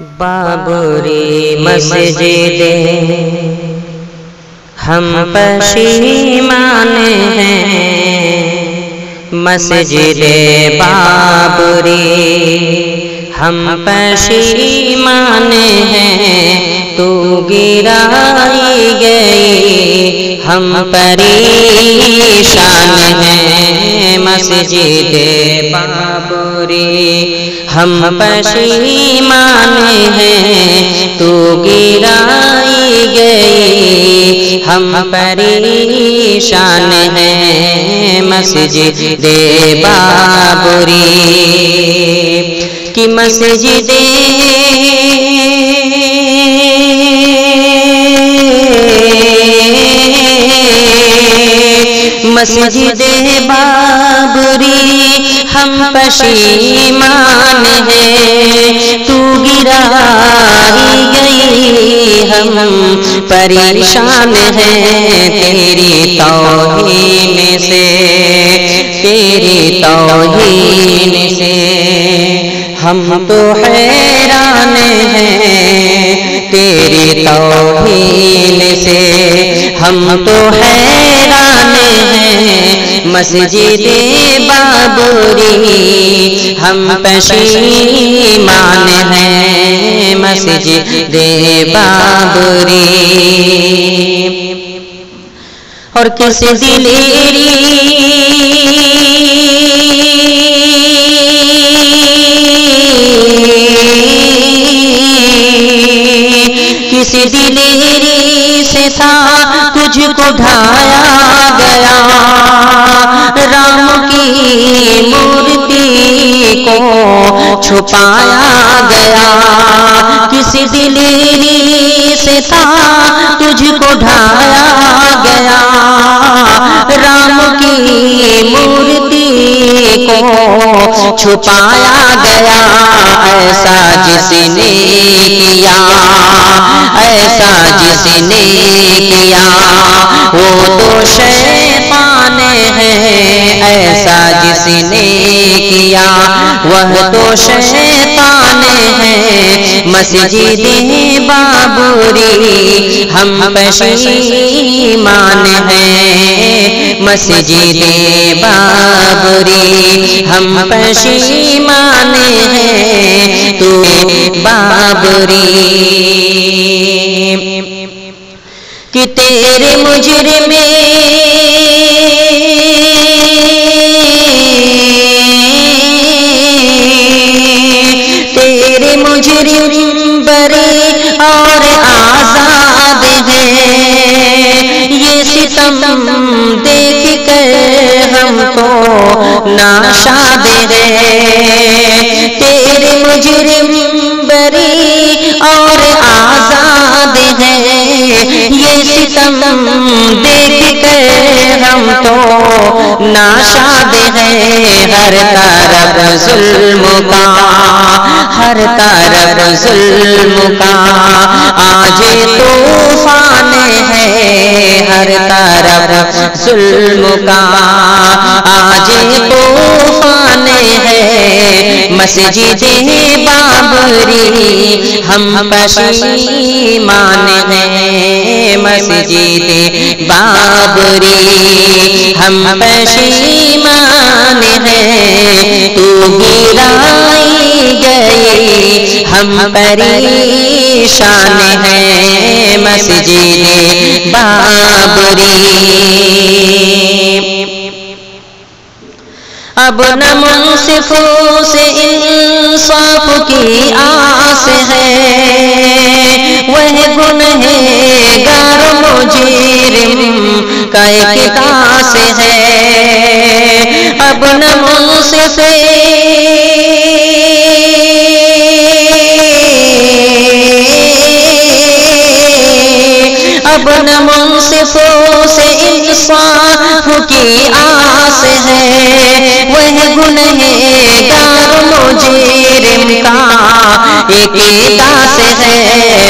بابری مسجد ہم پشیمان ہیں، مسجد بابری ہم پشیمان ہیں، تو گرائی گئی ہم پریشان ہیں، مسجد بابری ہم پشیمان ہیں، تو گرائی گئی ہم پریشان ہیں، مسجد بابری کی مسجد مسجد بابری ہم پشیمان ہیں، تو گرائی گئی ہم پریشان ہیں، تیری توہین سے تیری توہین سے ہم تو حیران ہیں، تیری توہین سے ہم تو حیران ہیں، مسجد بابری ہم پشیمان ہیں، مسجد بابری اور کس دلیری کسی دلیری سے تھا تجھ کو ڈھایا گیا، رام کی مورتی کو چھپایا گیا، کسی دلیری سے تھا تجھ کو ڈھایا گیا، رام کی مورتی کو چھپایا گیا، ایسا جس نے کیا ایسا جس نے کیا وہ تو شیطان ہے، ایسا جس نے کیا وہ تو شیطان ہے، مسجد بابری ہم پشیمان ہیں، مسجد بابری ہم پشیمان ہیں، تو بابری کہ تیرے مجرم تیرے مجرم بری اور آزاد ہیں، یہ ستم دیکھ کر ہم کو ناشاد ہیں، تیرے مجرم بری اور آزاد ہیں، یہ ستم دیکھ کر ہم تو ناشاد ہیں، ہر طرف ظلم کا ہر طرف ظلم کا آج طوفان ہے، ہر طرف ظلم کا آج طوفان ہے، مسجد بابری ہم پشیمان ہیں، مسجد بابری ہم پشیمان ہیں، تو گرائی گئی ہم پریشان ہیں، مسجد بابری اب نہ منصفوں سے انصاف کی آس ہے، وہ گنہگار مجرم کا ایک کاس ہے، اب نہ منصف اب نہ منصفوں سے انصاف کی آس ہے، وہ گنہگار مجرم کا ایک داس ہے،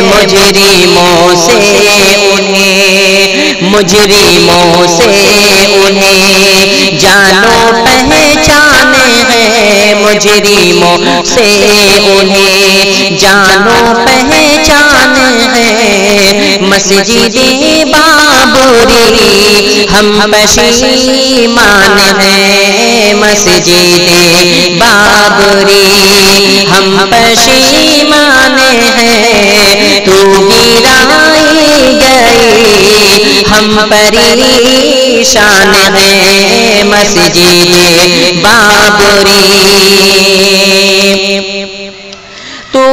مجرموں سے انہیں مجرموں سے انہیں جانو پہچان ہے، مجرموں سے انہیں جانو پہچان ہے، مسجد بابری ہم پشیمان ہیں، مسجد بابری ہم پشیمان ہیں، تو گرائی گئی ہم پریشان ہیں، مسجد بابری تو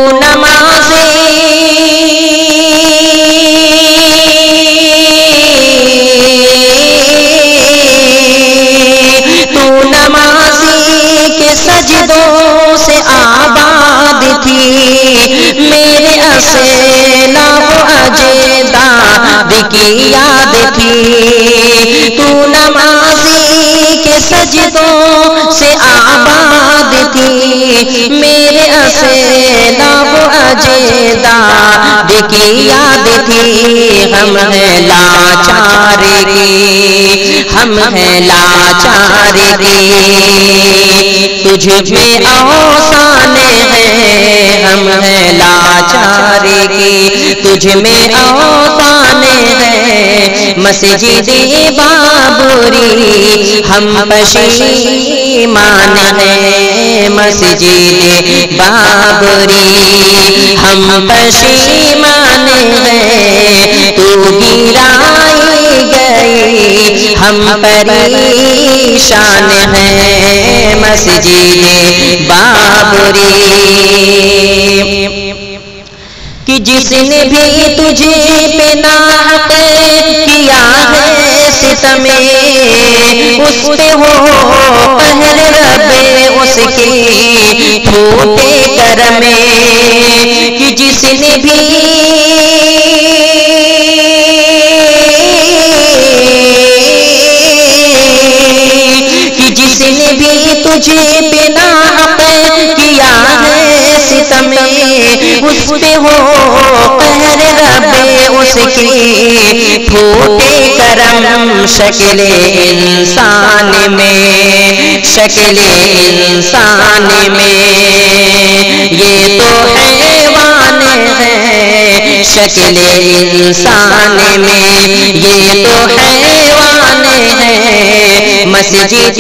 نمازی کے سجدوں سے آباد تھی، میرے اسلاف اجداد کی یاد تھی، تو نمازی کے سجدوں سے آباد تھی، میرے اسلاف اجداد کی یاد تھی، ہم ہیں لاچار کی، ہم ہیں لاچار کی، تجھ میں اوسان ہے، ہم ہیں لاچار کی، تجھ میں اوسان ہے، مسجد بابری ہم پشیمان ہیں، مسجد بابری ہم پشیمان ہیں، تو گرائی گئی ہم پریشان ہیں، مسجد بابری کہ جس نے بھی تجھے پہ ناحق کیا ہے ستم، اس پہ ہو قہر رب اس کے ٹھوٹے کرم، کہ جس نے بھی تجھے پہ ناحق کیا ہے ستم، اس پہ ہو قہر رب اس کے ٹھوٹے کرم، شکل انسان میں، شکل انسان میں یہ تو حیوان ہے، شکل انسان میں یہ تو حیوان ہے، مسجد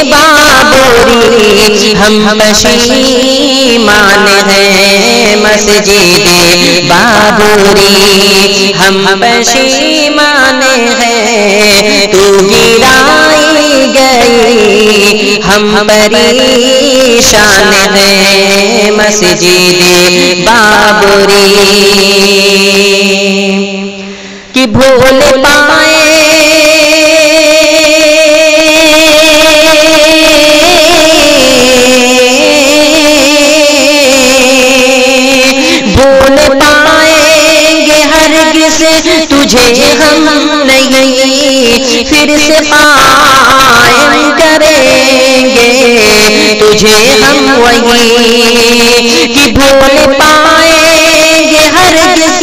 بابری ہم پشیمان ہیں، مسجد بابری ہم پشیمان ہیں، تو گرائی گئی ہم پریشان ہیں، مسجد بابری کہ بھول پائے تجھے ہم نہیں پھر سے قائم کریں گے، تجھے ہم وہی کہ بھول پائیں گے ہرگز،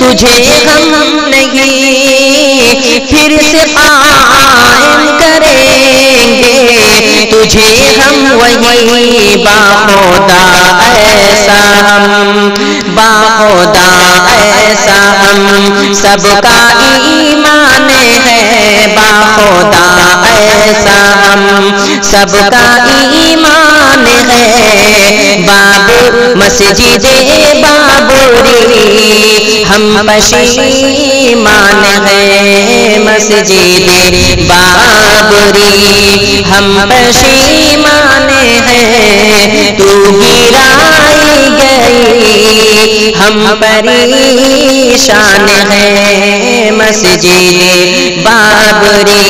تجھے ہم نہیں پھر سے قائم کریں گے، تجھے ہم وہی باخدا ایسا ہم، باخدا ایسا ہم، سب کا ایمان ہے، باخدا ایسا ہم، سب کا ایمان ہے، باب مسجد بابری ہم پشیمان ہیں، مسجد بابری ہم پشیمان ہیں، تو گرائی گئی ہم پریشان ہیں، مسجد بابری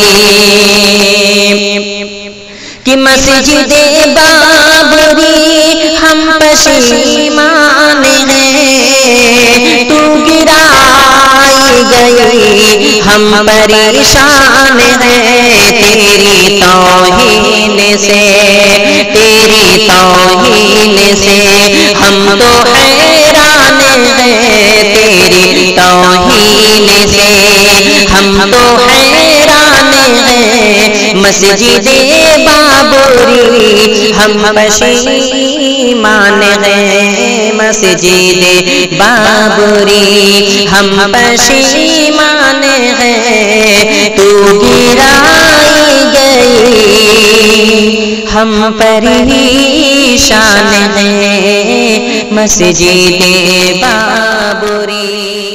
کہ مسجد بابری ہم پشیمان ہیں، تو گرائی گئی ہم پریشان ہیں، تیری توہین سے، تیری توہین سے ہم تو حیران ہیں، تیری توہین سے ہم تو حیران ہیں مسجد بابری ہم پشیمان ہیں مسجد بابری ہم پشیمان ہیں تو گرائی گئی ہم پریشان ہیں مسجد بابری